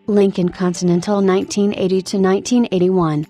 Lincoln Continental 1980 to 1981.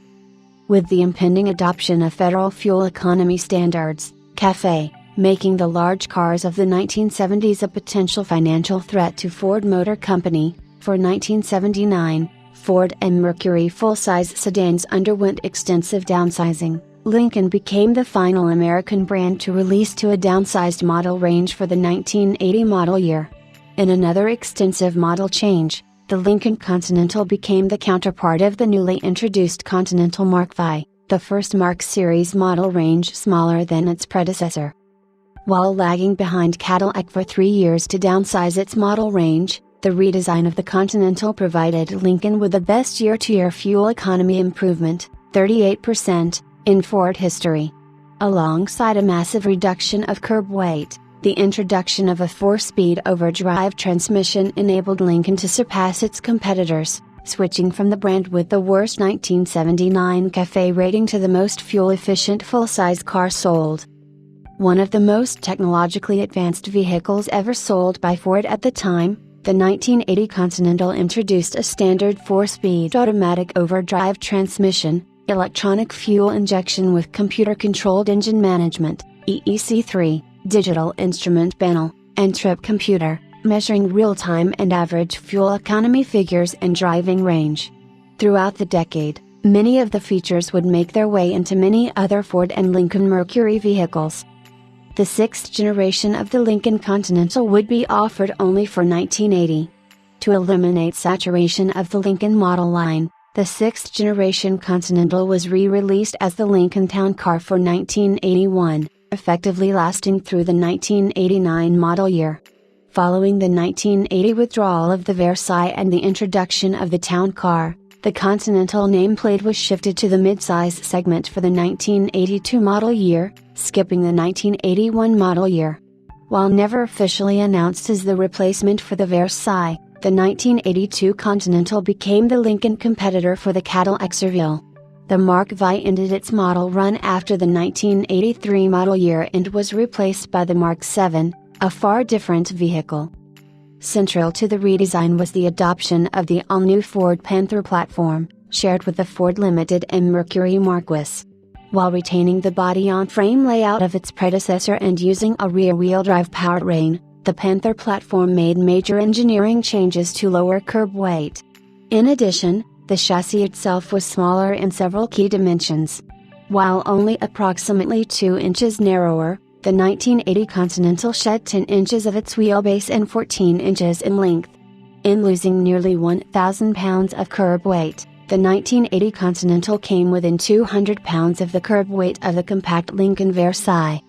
With the impending adoption of federal fuel economy standards, CAFE, making the large cars of the 1970s a potential financial threat to Ford Motor Company, for 1979, Ford and Mercury full-size sedans underwent extensive downsizing. Lincoln became the final American brand to release a downsized model range for the 1980 model year. In another extensive model change, the Lincoln Continental became the counterpart of the newly introduced Continental Mark V, the first Mark Series model range smaller than its predecessor. While lagging behind Cadillac for 3 years to downsize its model range, the redesign of the Continental provided Lincoln with the best year-to-year fuel economy improvement, 38%, in Ford history. Alongside a massive reduction of curb weight, the introduction of a 4-speed overdrive transmission enabled Lincoln to surpass its competitors, switching from the brand with the worst 1979 CAFE rating to the most fuel-efficient full-size car sold. One of the most technologically advanced vehicles ever sold by Ford at the time, the 1980 Continental introduced a standard 4-speed automatic overdrive transmission, electronic fuel injection with computer-controlled engine management, EEC3, digital instrument panel, and trip computer, measuring real-time and average fuel economy figures and driving range. Throughout the decade, many of the features would make their way into many other Ford and Lincoln Mercury vehicles. The sixth generation of the Lincoln Continental would be offered only for 1980. To eliminate saturation of the Lincoln model line, the sixth generation Continental was re-released as the Lincoln Town Car for 1981, effectively lasting through the 1989 model year. Following the 1980 withdrawal of the Versailles and the introduction of the Town Car, the Continental nameplate was shifted to the midsize segment for the 1982 model year, skipping the 1981 model year. While never officially announced as the replacement for the Versailles, the 1982 Continental became the Lincoln competitor for the Cadillac Seville. The Mark V ended its model run after the 1983 model year and was replaced by the Mark VII, a far different vehicle. Central to the redesign was the adoption of the all-new Ford Panther platform, shared with the Ford Limited and Mercury Marquis. While retaining the body-on-frame layout of its predecessor and using a rear-wheel drive powertrain, the Panther platform made major engineering changes to lower curb weight. In addition, the chassis itself was smaller in several key dimensions. While only approximately 2 inches narrower, the 1980 Continental shed 10 inches of its wheelbase and 14 inches in length. In losing nearly 1,000 pounds of curb weight, the 1980 Continental came within 200 pounds of the curb weight of the compact Lincoln Versailles.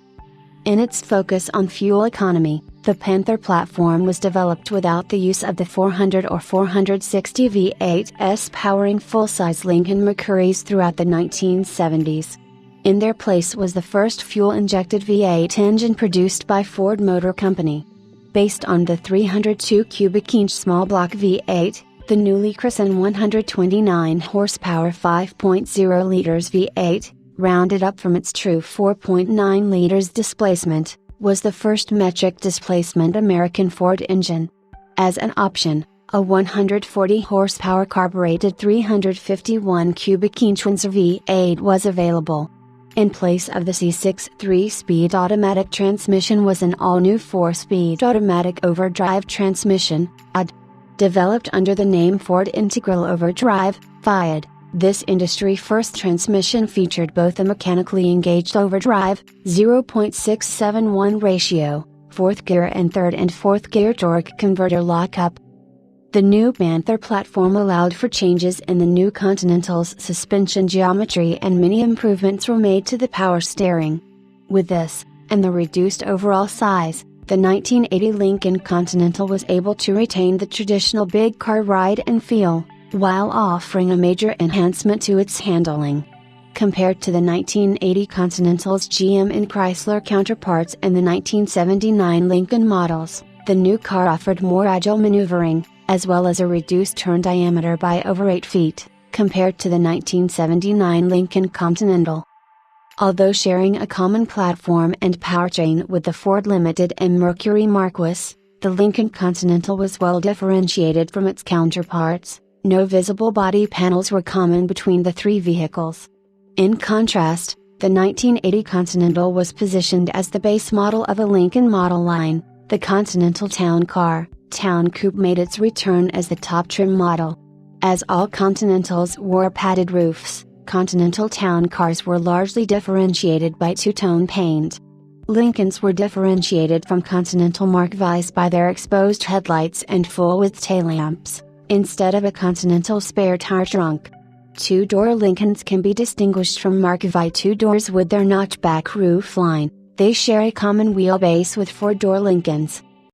In its focus on fuel economy, the Panther platform was developed without the use of the 400 or 460 V8s powering full-size Lincoln Mercurys throughout the 1970s. In their place was the first fuel-injected V8 engine produced by Ford Motor Company. Based on the 302 cubic inch small block V8, the newly christened 129 horsepower 5.0 liters V8, rounded up from its true 4.9 liters displacement, was the first metric displacement American Ford engine. As an option, a 140 horsepower carbureted 351 cubic inch Windsor V8 was available. In place of the C6 3-speed automatic transmission was an all-new 4-speed automatic overdrive transmission, AUD. Developed under the name Ford Integral Overdrive, FIAD. This industry-first transmission featured both a mechanically engaged overdrive, 0.671 ratio, 4th gear and 3rd and 4th gear torque converter lockup. The new Panther platform allowed for changes in the new Continental's suspension geometry and many improvements were made to the power steering. With this, and the reduced overall size, the 1980 Lincoln Continental was able to retain the traditional big car ride and feel, while offering a major enhancement to its handling. Compared to the 1980 Continental's GM and Chrysler counterparts and the 1979 Lincoln models, the new car offered more agile maneuvering, as well as a reduced turn diameter by over 8 feet, compared to the 1979 Lincoln Continental. Although sharing a common platform and powertrain with the Ford Limited and Mercury Marquis, the Lincoln Continental was well differentiated from its counterparts. No visible body panels were common between the three vehicles. In contrast, the 1980 Continental was positioned as the base model of a Lincoln model line. The Continental Town Car, Town Coupe made its return as the top trim model. As all Continentals wore padded roofs, Continental Town Cars were largely differentiated by two-tone paint. Lincolns were differentiated from Continental Mark V's by their exposed headlights and full-width taillamps, instead of a Continental spare tire trunk. Two-door Lincolns can be distinguished from Mark V two-doors with their notchback roofline. They share a common wheelbase with four-door Lincolns.